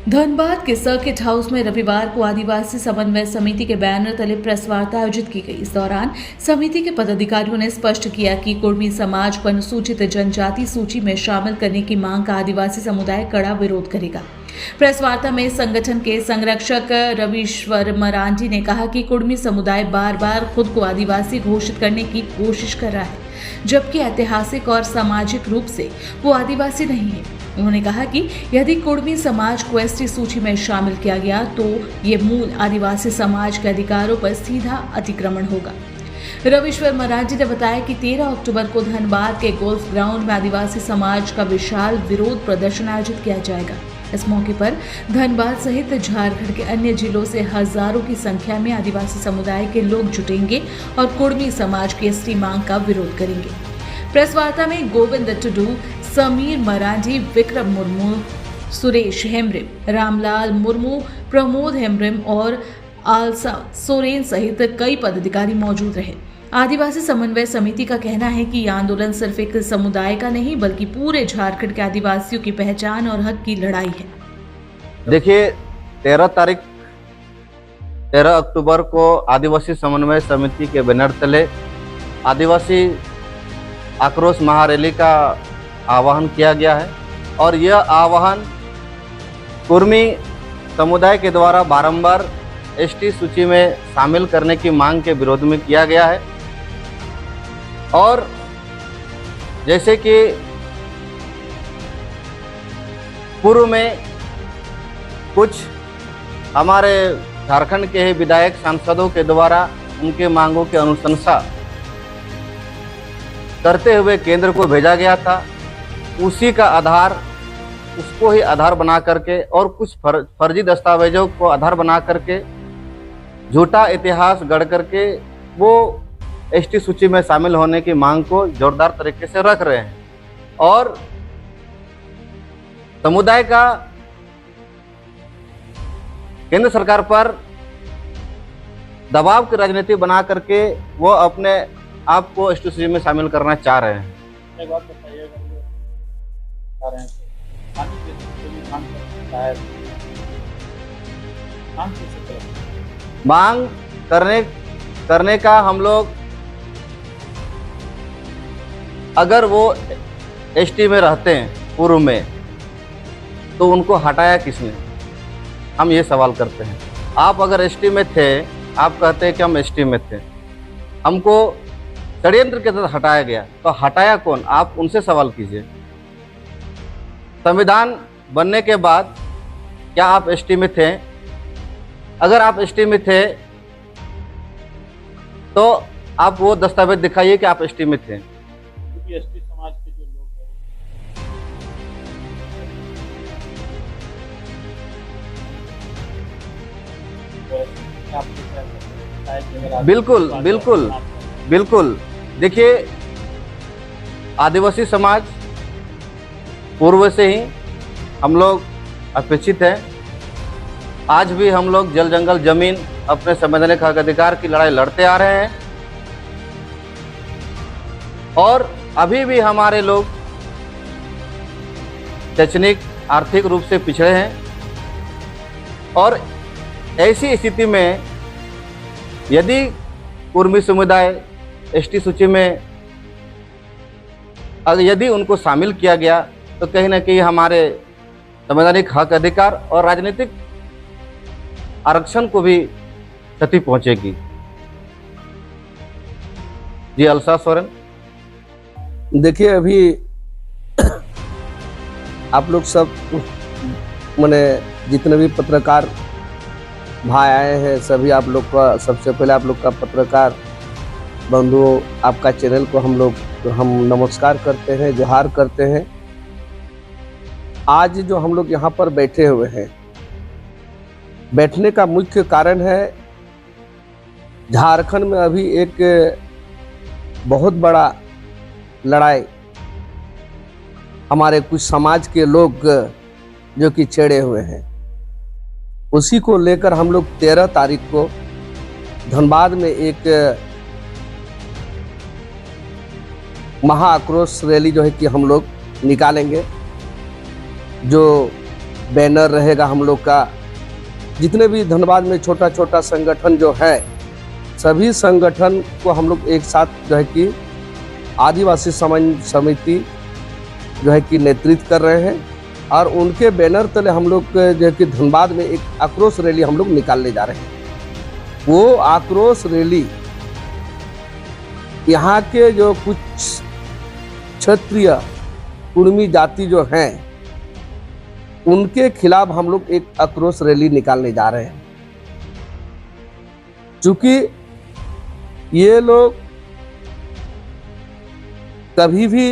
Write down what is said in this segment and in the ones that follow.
धनबाद के circuit house में रविवार को आदिवासी समन्वय समिति के बैनर तले प्रेस वार्ता आयोजित की गई। इस दौरान समिति के पदाधिकारियों ने स्पष्ट किया कि कुर्मी समाज को अनुसूचित जनजाति सूची में शामिल करने की मांग का आदिवासी समुदाय कड़ा विरोध करेगा। प्रेस वार्ता में संगठन के संरक्षक रविश्वर मरांडी ने कहा कि कुर्मी समुदाय बार बार खुद को आदिवासी घोषित करने की कोशिश कर रहा है, जबकि ऐतिहासिक और सामाजिक रूप से वो आदिवासी नहीं है। उन्होंने कहा कि यदि कुर्मी समाज को एसटी सूची में शामिल किया गया तो ये मूल आदिवासी समाज के अधिकारों पर सीधा अतिक्रमण होगा। रविश्वर मरांडी ने बताया कि 13 अक्टूबर को धनबाद के गोल्फ ग्राउंड में आदिवासी समाज का विशाल विरोध प्रदर्शन आयोजित किया जाएगा। इस मौके पर धनबाद सहित झारखंड के अन्य जिलों से हजारों की संख्या में आदिवासी समुदाय के लोग जुटेंगे और कुर्मी समाज की एसटी मांग का विरोध करेंगे। प्रेस वार्ता में गोविंद टुडू, समीर मरांडी, विक्रम मुर्मू, सुरेश हेम्ब्रिम, रामलाल मुर्मू, प्रमोद हेम्ब्रिम और आलसा सोरेन सहित कई पदाधिकारी मौजूद रहे। आदिवासी समन्वय समिति का कहना है कि यह आंदोलन सिर्फ एक समुदाय का नहीं बल्कि पूरे झारखंड के आदिवासियों की पहचान और हक की लड़ाई है। देखिए, 13 अक्टूबर को आदिवासी समन्वय समिति के बैनर तले आदिवासी आक्रोश महारैली का आह्वान किया गया है और यह आह्वान कुर्मी समुदाय के द्वारा बारंबार एसटी सूची में शामिल करने की मांग के विरोध में किया गया है। और जैसे कि पूर्व में कुछ हमारे झारखंड के ही विधायक सांसदों के द्वारा उनके मांगों की अनुशंसा करते हुए केंद्र को भेजा गया था, उसी का आधार उसको ही आधार बना करके और कुछ फर्जी दस्तावेजों को आधार बना करके झूठा इतिहास गढ़ करके वो एसटी सूची में शामिल होने की मांग को जोरदार तरीके से रख रहे हैं। और समुदाय का केंद्र सरकार पर दबाव की राजनीति बना करके वो अपने आप को एसटी सूची में शामिल करना चाह रहे हैं। एक बात बताइएगा, मांग करने का हम लोग, अगर वो एसटी में रहते हैं पूर्व में तो उनको हटाया किसने, हम ये सवाल करते हैं। आप अगर एसटी में थे, आप कहते हैं कि हम एसटी में थे, हमको षड्यंत्र के तहत हटाया गया, तो हटाया कौन, आप उनसे सवाल कीजिए। संविधान बनने के बाद क्या आप एसटी में थे? अगर आप एसटी में थे तो आप वो दस्तावेज दिखाइए कि आप एसटी में थे। क्योंकि एसटी समाज के जो लोग हैं बिल्कुल बिल्कुल बिल्कुल। देखिए, आदिवासी समाज पूर्व से ही हम लोग अपेक्षित हैं। आज भी हम लोग जल जंगल जमीन अपने संवैधानिक हक अधिकार की लड़ाई लड़ते आ रहे हैं और अभी भी हमारे लोग शैक्षणिक आर्थिक रूप से पिछड़े हैं। और ऐसी स्थिति में यदि कुर्मी समुदाय एसटी सूची में अगर यदि उनको शामिल किया गया तो कहीं ना कहीं हमारे संवैधानिक हक अधिकार और राजनीतिक आरक्षण को भी क्षति पहुंचेगी। जी, अलसा सोरेन। देखिए, अभी आप लोग सब माने जितने भी पत्रकार भाई आए हैं, सभी आप लोग का, सबसे पहले आप लोग का पत्रकार बंधुओं, आपका चैनल को हम नमस्कार करते हैं, जोहार करते हैं। आज जो हम लोग यहाँ पर बैठे हुए हैं, बैठने का मुख्य कारण है झारखंड में अभी एक बहुत बड़ा लड़ाई हमारे कुछ समाज के लोग जो कि छेड़े हुए हैं, उसी को लेकर हम लोग 13 तारीख को धनबाद में एक महा आक्रोश रैली जो है कि हम लोग निकालेंगे, जो बैनर रहेगा हम लोग का। जितने भी धनबाद में छोटा छोटा संगठन जो है, सभी संगठन को हम लोग एक साथ जो है कि आदिवासी समाज समिति जो है कि नेतृत्व कर रहे हैं, और उनके बैनर तले हम लोग जो है कि धनबाद में एक आक्रोश रैली हम लोग निकालने जा रहे हैं। वो आक्रोश रैली यहाँ के जो कुछ क्षत्रिय कुर्मी जाति जो हैं, उनके खिलाफ हम लोग एक आक्रोश रैली निकालने जा रहे हैं। क्योंकि ये लोग कभी भी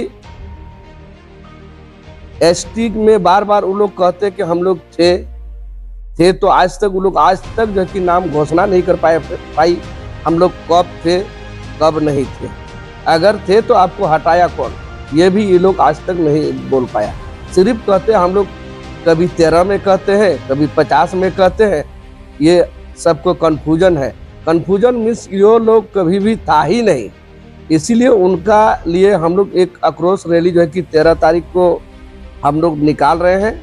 एसटी में बार बार वो लोग कहते कि हम लोग थे तो आज तक वो लोग आज तक जो कि नाम घोषणा नहीं कर पाई हम लोग कब थे कब नहीं थे। अगर थे तो आपको हटाया कौन, ये भी ये लोग आज तक नहीं बोल पाया। सिर्फ कहते हम लोग कभी 13 में कहते हैं, कभी 50 में कहते हैं। ये सबको कन्फ्यूजन है। कन्फ्यूजन मीन्स ये लोग कभी भी था ही नहीं। इसीलिए उनका लिए हम लोग एक आक्रोश रैली जो है कि 13 तारीख को हम लोग निकाल रहे हैं,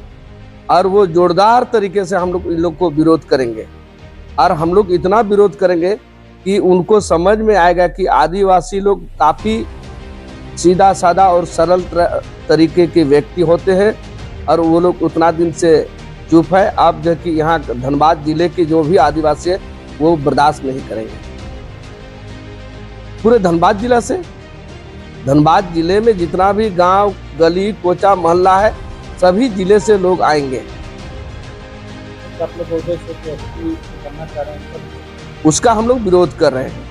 और वो जोरदार तरीके से हम लोग इन लोग को विरोध करेंगे। और हम लोग इतना विरोध करेंगे कि उनको समझ में आएगा कि आदिवासी लोग काफ़ी सीधा साधा और सरल तरीके के व्यक्ति होते हैं, और वो लोग उतना दिन से चुप है। आप जो कि यहाँ धनबाद जिले के जो भी आदिवासी है वो बर्दाश्त नहीं करेंगे। पूरे धनबाद जिला से, धनबाद जिले में जितना भी गांव गली कोचा मोहल्ला है, सभी जिले से लोग आएंगे। आप लोग उद्देश्य से करना चाह रहे हैं, उसका हम लोग विरोध कर रहे हैं।